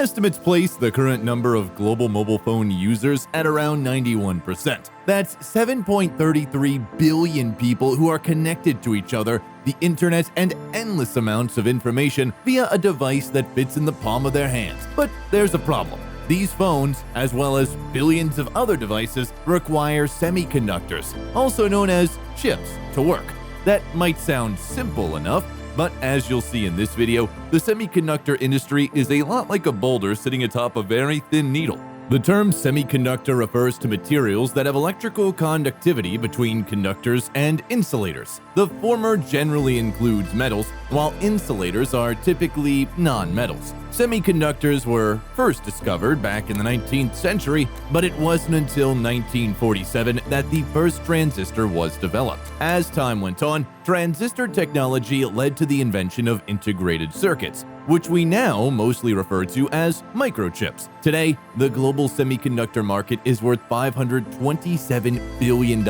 Estimates place the current number of global mobile phone users at around 91%. That's 7.33 billion people who are connected to each other, the internet, and endless amounts of information via a device that fits in the palm of their hands. But there's a problem. These phones, as well as billions of other devices, require semiconductors, also known as chips, to work. That might sound simple enough, but as you'll see in this video, the semiconductor industry is a lot like a boulder sitting atop a very thin needle. The term semiconductor refers to materials that have electrical conductivity between conductors and insulators. The former generally includes metals, while insulators are typically non-metals. Semiconductors were first discovered back in the 19th century, but it wasn't until 1947 that the first transistor was developed. As time went on, transistor technology led to the invention of integrated circuits, which we now mostly refer to as microchips. Today, the global semiconductor market is worth $527 billion.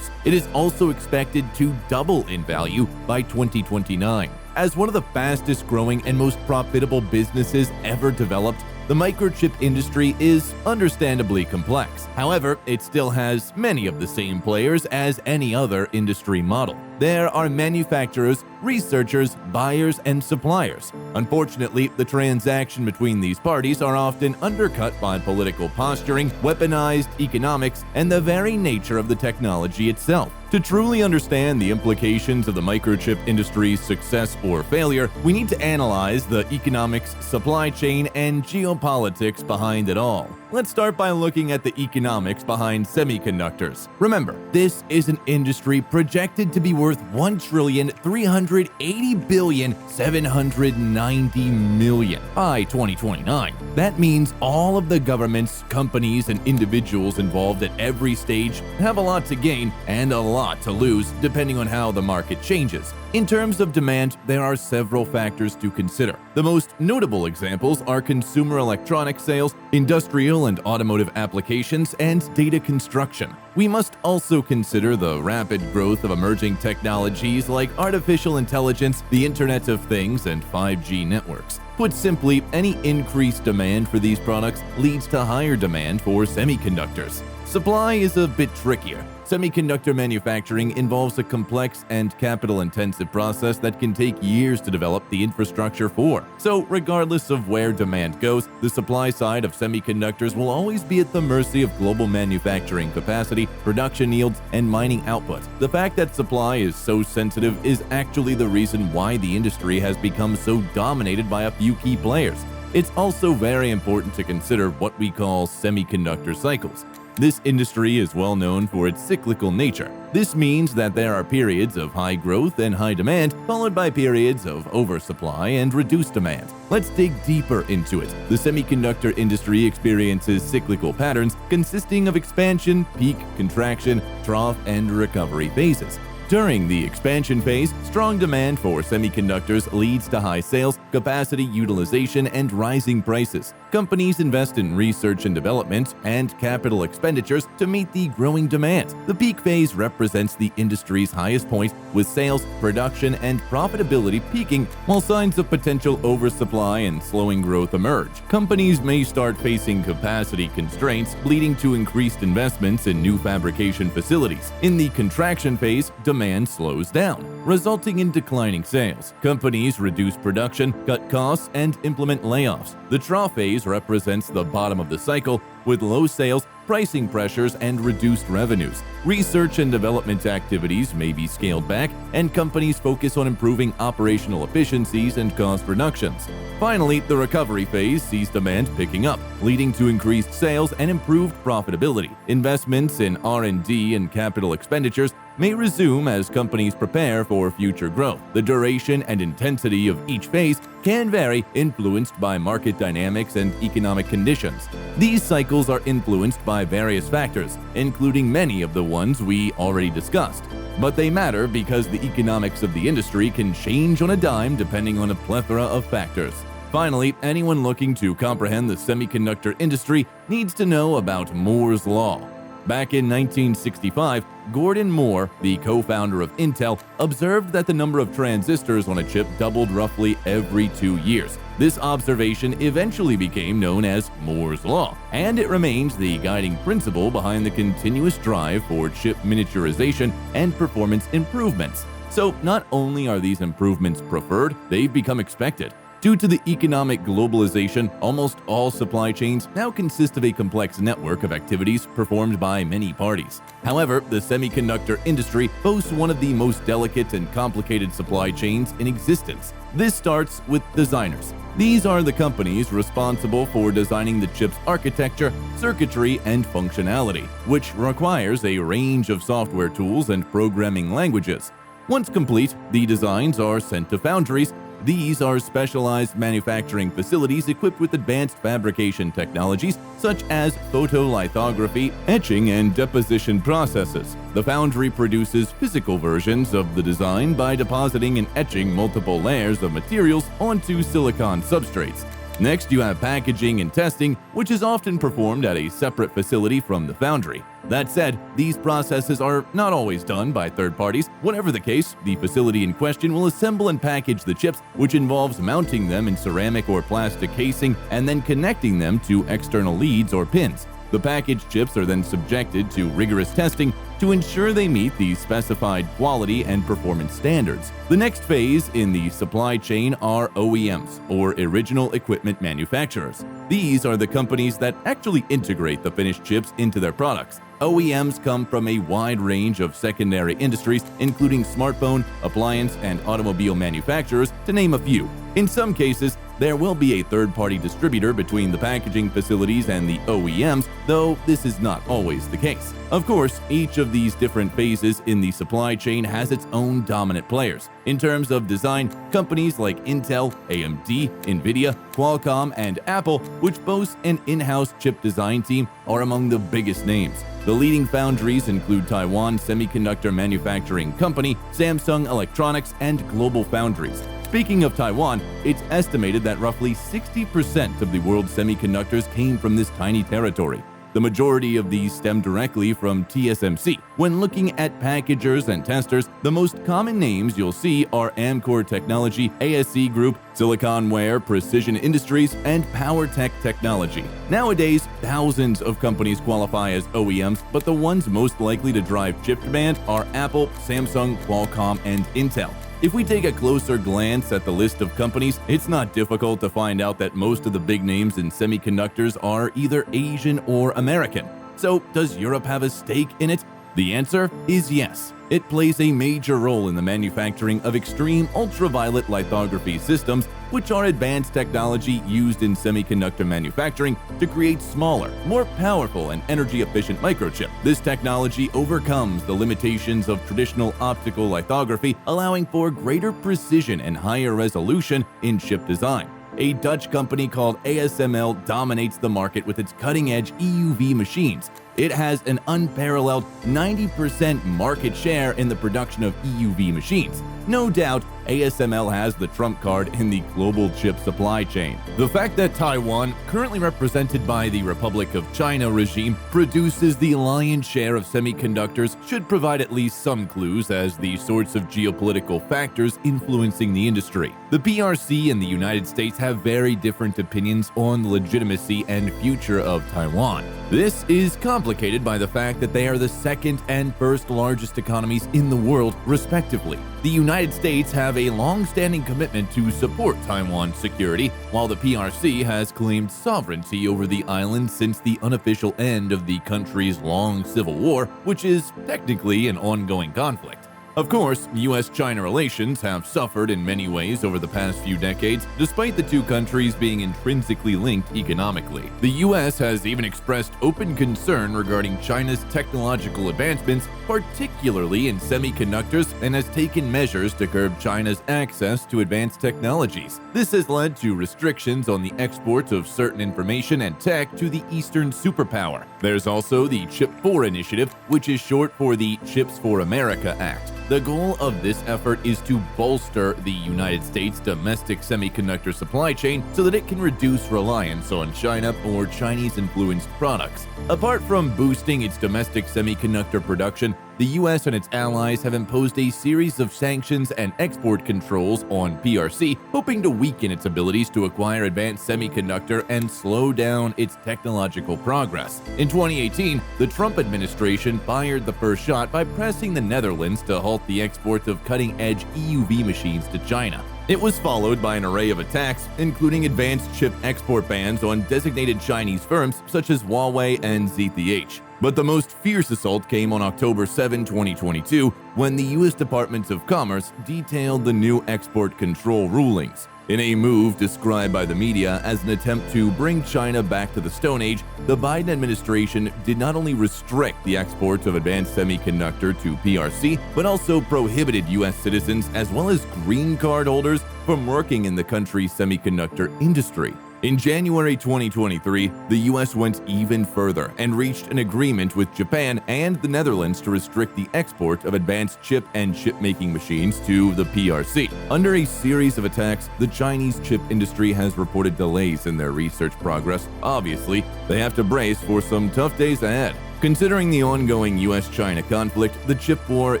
It is also expected to double in value by 2029. As one of the fastest growing and most profitable businesses ever developed, the microchip industry is understandably complex. However, it still has many of the same players as any other industry model. There are manufacturers, researchers, buyers, and suppliers. Unfortunately, the transaction between these parties are often undercut by political posturing, weaponized economics, and the very nature of the technology itself. To truly understand the implications of the microchip industry's success or failure, we need to analyze the economics, supply chain, and geopolitics behind it all. Let's start by looking at the economics behind semiconductors. Remember, this is an industry projected to be worth $1,380,790,000,000 by 2029. That means all of the governments, companies, and individuals involved at every stage have a lot to gain and a lot to lose depending on how the market changes. In terms of demand, there are several factors to consider. The most notable examples are consumer electronics sales, industrial and automotive applications, and data construction. We must also consider the rapid growth of emerging technologies like artificial intelligence, the Internet of Things, and 5G networks. Put simply, any increased demand for these products leads to higher demand for semiconductors. Supply is a bit trickier. Semiconductor manufacturing involves a complex and capital-intensive process that can take years to develop the infrastructure for. So, regardless of where demand goes, the supply side of semiconductors will always be at the mercy of global manufacturing capacity, production yields, and mining output. The fact that supply is so sensitive is actually the reason why the industry has become so dominated by a few key players. It's also very important to consider what we call semiconductor cycles. This industry is well known for its cyclical nature. This means that there are periods of high growth and high demand, followed by periods of oversupply and reduced demand. Let's dig deeper into it. The semiconductor industry experiences cyclical patterns consisting of expansion, peak, contraction, trough, and recovery phases. During the expansion phase, strong demand for semiconductors leads to high sales, capacity utilization, and rising prices. Companies invest in research and development and capital expenditures to meet the growing demand. The peak phase represents the industry's highest point, with sales, production, and profitability peaking, while signs of potential oversupply and slowing growth emerge. Companies may start facing capacity constraints, leading to increased investments in new fabrication facilities. In the contraction phase, demand slows down, resulting in declining sales. Companies reduce production, cut costs, and implement layoffs. The trough phase represents the bottom of the cycle, with low sales, pricing pressures, and reduced revenues. Research and development activities may be scaled back, and companies focus on improving operational efficiencies and cost reductions. Finally, the recovery phase sees demand picking up, leading to increased sales and improved profitability. Investments in R&D and capital expenditures may resume as companies prepare for future growth. The duration and intensity of each phase can vary, influenced by market dynamics and economic conditions. These cycles are influenced by various factors, including many of the ones we already discussed. But they matter because the economics of the industry can change on a dime depending on a plethora of factors. Finally, anyone looking to comprehend the semiconductor industry needs to know about Moore's Law. Back in 1965, Gordon Moore, the co-founder of Intel, observed that the number of transistors on a chip doubled roughly every 2 years. This observation eventually became known as Moore's Law, and it remains the guiding principle behind the continuous drive for chip miniaturization and performance improvements. So not only are these improvements preferred, they've become expected. Due to the economic globalization, almost all supply chains now consist of a complex network of activities performed by many parties. However, the semiconductor industry boasts one of the most delicate and complicated supply chains in existence. This starts with designers. These are the companies responsible for designing the chip's architecture, circuitry, and functionality, which requires a range of software tools and programming languages. Once complete, the designs are sent to foundries. These are specialized manufacturing facilities equipped with advanced fabrication technologies such as photolithography, etching, and deposition processes. The foundry produces physical versions of the design by depositing and etching multiple layers of materials onto silicon substrates. Next, you have packaging and testing, which is often performed at a separate facility from the foundry. That said, these processes are not always done by third parties. Whatever the case, the facility in question will assemble and package the chips, which involves mounting them in ceramic or plastic casing and then connecting them to external leads or pins. The packaged chips are then subjected to rigorous testing to ensure they meet the specified quality and performance standards. The next phase in the supply chain are OEMs, or original equipment manufacturers. These are the companies that actually integrate the finished chips into their products. OEMs come from a wide range of secondary industries, including smartphone, appliance, and automobile manufacturers, to name a few. In some cases, there will be a third-party distributor between the packaging facilities and the OEMs, though this is not always the case. Of course, each of these different phases in the supply chain has its own dominant players. In terms of design, companies like Intel, AMD, Nvidia, Qualcomm, and Apple, which boast an in-house chip design team, are among the biggest names. The leading foundries include Taiwan Semiconductor Manufacturing Company, Samsung Electronics, and Global Foundries. Speaking of Taiwan, it's estimated that roughly 60% of the world's semiconductors came from this tiny territory. The majority of these stem directly from TSMC. When looking at packagers and testers, the most common names you'll see are Amkor Technology, ASE Group, Siliconware, Precision Industries, and PowerTech Technology. Nowadays, thousands of companies qualify as OEMs, but the ones most likely to drive chip demand are Apple, Samsung, Qualcomm, and Intel. If we take a closer glance at the list of companies, it's not difficult to find out that most of the big names in semiconductors are either Asian or American. So, does Europe have a stake in it? The answer is yes. It plays a major role in the manufacturing of extreme ultraviolet lithography systems, which are advanced technology used in semiconductor manufacturing to create smaller, more powerful, and energy-efficient microchip. This technology overcomes the limitations of traditional optical lithography, allowing for greater precision and higher resolution in chip design. A Dutch company called ASML dominates the market with its cutting-edge EUV machines. It has an unparalleled 90% market share in the production of EUV machines. No doubt, ASML has the trump card in the global chip supply chain. The fact that Taiwan, currently represented by the Republic of China regime, produces the lion's share of semiconductors should provide at least some clues as the sorts of geopolitical factors influencing the industry. The PRC and the United States have very different opinions on the legitimacy and future of Taiwan. This is complicated by the fact that they are the second and first largest economies in the world, respectively. The United States have a long-standing commitment to support Taiwan's security, while the PRC has claimed sovereignty over the island since the unofficial end of the country's long civil war, which is technically an ongoing conflict. Of course, U.S.-China relations have suffered in many ways over the past few decades, despite the two countries being intrinsically linked economically. The U.S. has even expressed open concern regarding China's technological advancements, particularly in semiconductors, and has taken measures to curb China's access to advanced technologies. This has led to restrictions on the export of certain information and tech to the Eastern superpower. There's also the Chip 4 initiative, which is short for the Chips for America Act. The goal of this effort is to bolster the United States' domestic semiconductor supply chain so that it can reduce reliance on China or Chinese-influenced products. Apart from boosting its domestic semiconductor production, the US and its allies have imposed a series of sanctions and export controls on PRC, hoping to weaken its abilities to acquire advanced semiconductor and slow down its technological progress. In 2018, the Trump administration fired the first shot by pressing the Netherlands to halt the export of cutting-edge EUV machines to China. It was followed by an array of attacks, including advanced chip export bans on designated Chinese firms such as Huawei and ZTH. But the most fierce assault came on October 7, 2022, when the U.S. Department of Commerce detailed the new export control rulings. In a move described by the media as an attempt to bring China back to the Stone Age, the Biden administration did not only restrict the export of advanced semiconductor to PRC, but also prohibited U.S. citizens as well as green card holders from working in the country's semiconductor industry. In January 2023, the U.S. went even further and reached an agreement with Japan and the Netherlands to restrict the export of advanced chip and chip-making machines to the PRC. Under a series of attacks, the Chinese chip industry has reported delays in their research progress. Obviously, they have to brace for some tough days ahead. Considering the ongoing US-China conflict, the chip war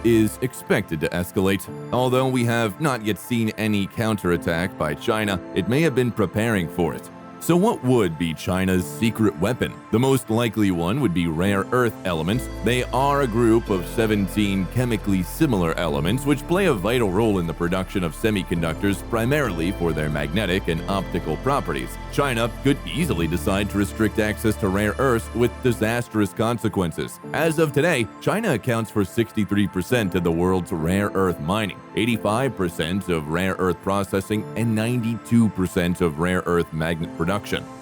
is expected to escalate. Although we have not yet seen any counterattack by China, it may have been preparing for it. So what would be China's secret weapon? The most likely one would be rare earth elements. They are a group of 17 chemically similar elements which play a vital role in the production of semiconductors, primarily for their magnetic and optical properties. China could easily decide to restrict access to rare earths with disastrous consequences. As of today, China accounts for 63% of the world's rare earth mining, 85% of rare earth processing, and 92% of rare earth magnet production.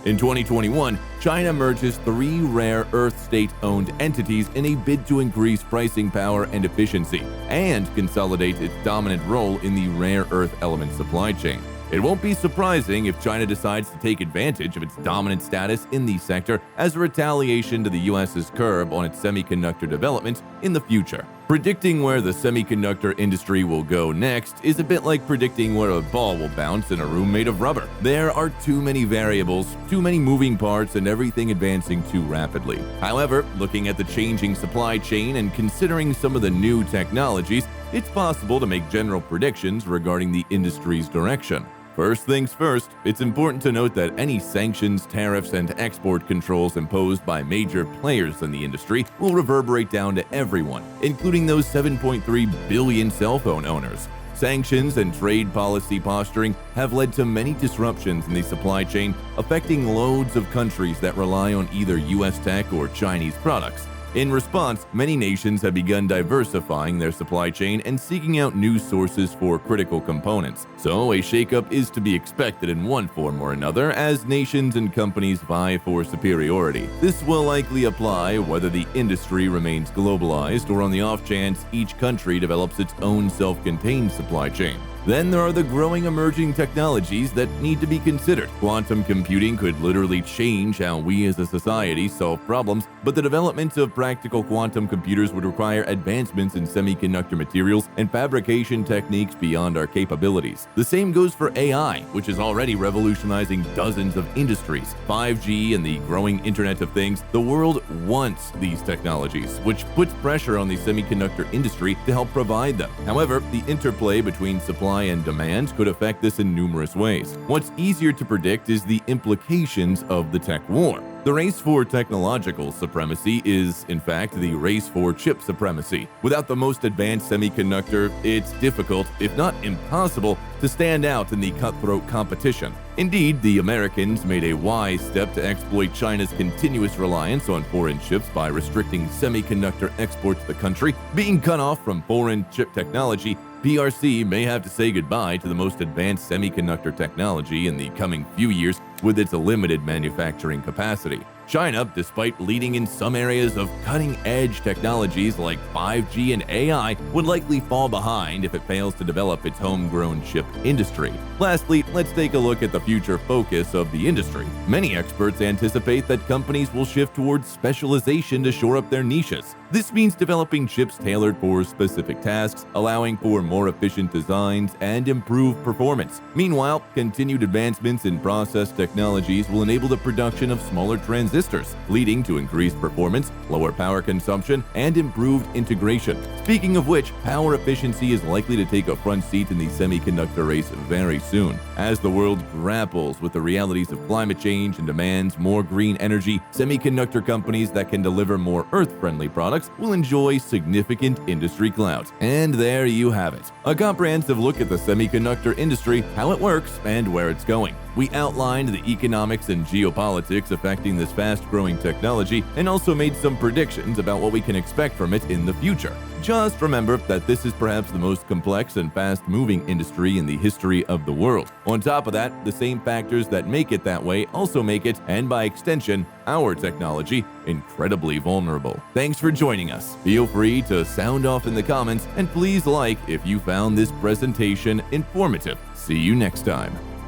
In 2021, China merges 3 rare earth state-owned entities in a bid to increase pricing power and efficiency, and consolidate its dominant role in the rare earth element supply chain. It won't be surprising if China decides to take advantage of its dominant status in the sector as a retaliation to the US's curb on its semiconductor development in the future. Predicting where the semiconductor industry will go next is a bit like predicting where a ball will bounce in a room made of rubber. There are too many variables, too many moving parts, and everything advancing too rapidly. However, looking at the changing supply chain and considering some of the new technologies, it's possible to make general predictions regarding the industry's direction. First things first, it's important to note that any sanctions, tariffs, and export controls imposed by major players in the industry will reverberate down to everyone, including those 7.3 billion cell phone owners. Sanctions and trade policy posturing have led to many disruptions in the supply chain, affecting loads of countries that rely on either US tech or Chinese products. In response, many nations have begun diversifying their supply chain and seeking out new sources for critical components. So a shakeup is to be expected in one form or another as nations and companies vie for superiority. This will likely apply whether the industry remains globalized or on the off chance each country develops its own self-contained supply chain. Then there are the growing emerging technologies that need to be considered. Quantum computing could literally change how we as a society solve problems, but the development of practical quantum computers would require advancements in semiconductor materials and fabrication techniques beyond our capabilities. The same goes for AI, which is already revolutionizing dozens of industries. 5G and the growing Internet of Things, the world wants these technologies, which puts pressure on the semiconductor industry to help provide them. However, the interplay between supply and demand could affect this in numerous ways. What's easier to predict is the implications of the tech war. The race for technological supremacy is, in fact, the race for chip supremacy. Without the most advanced semiconductor, it's difficult, if not impossible, to stand out in the cutthroat competition. Indeed, the Americans made a wise step to exploit China's continuous reliance on foreign chips by restricting semiconductor exports to the country. Being cut off from foreign chip technology, PRC may have to say goodbye to the most advanced semiconductor technology in the coming few years with its limited manufacturing capacity. China, despite leading in some areas of cutting-edge technologies like 5G and AI, would likely fall behind if it fails to develop its homegrown chip industry. Lastly, let's take a look at the future focus of the industry. Many experts anticipate that companies will shift towards specialization to shore up their niches. This means developing chips tailored for specific tasks, allowing for more efficient designs and improved performance. Meanwhile, continued advancements in process technologies will enable the production of smaller transistors, leading to increased performance, lower power consumption, and improved integration. Speaking of which, power efficiency is likely to take a front seat in the semiconductor race very soon. As the world grapples with the realities of climate change and demands more green energy, semiconductor companies that can deliver more Earth-friendly products will enjoy significant industry clout. And there you have it, a comprehensive look at the semiconductor industry, how it works, and where it's going. We outlined the economics and geopolitics affecting this fast-growing technology and also made some predictions about what we can expect from it in the future. Just remember that this is perhaps the most complex and fast-moving industry in the history of the world. On top of that, the same factors that make it that way also make it, and by extension, our technology, incredibly vulnerable. Thanks for joining us. Feel free to sound off in the comments, and please like if you found this presentation informative. See you next time.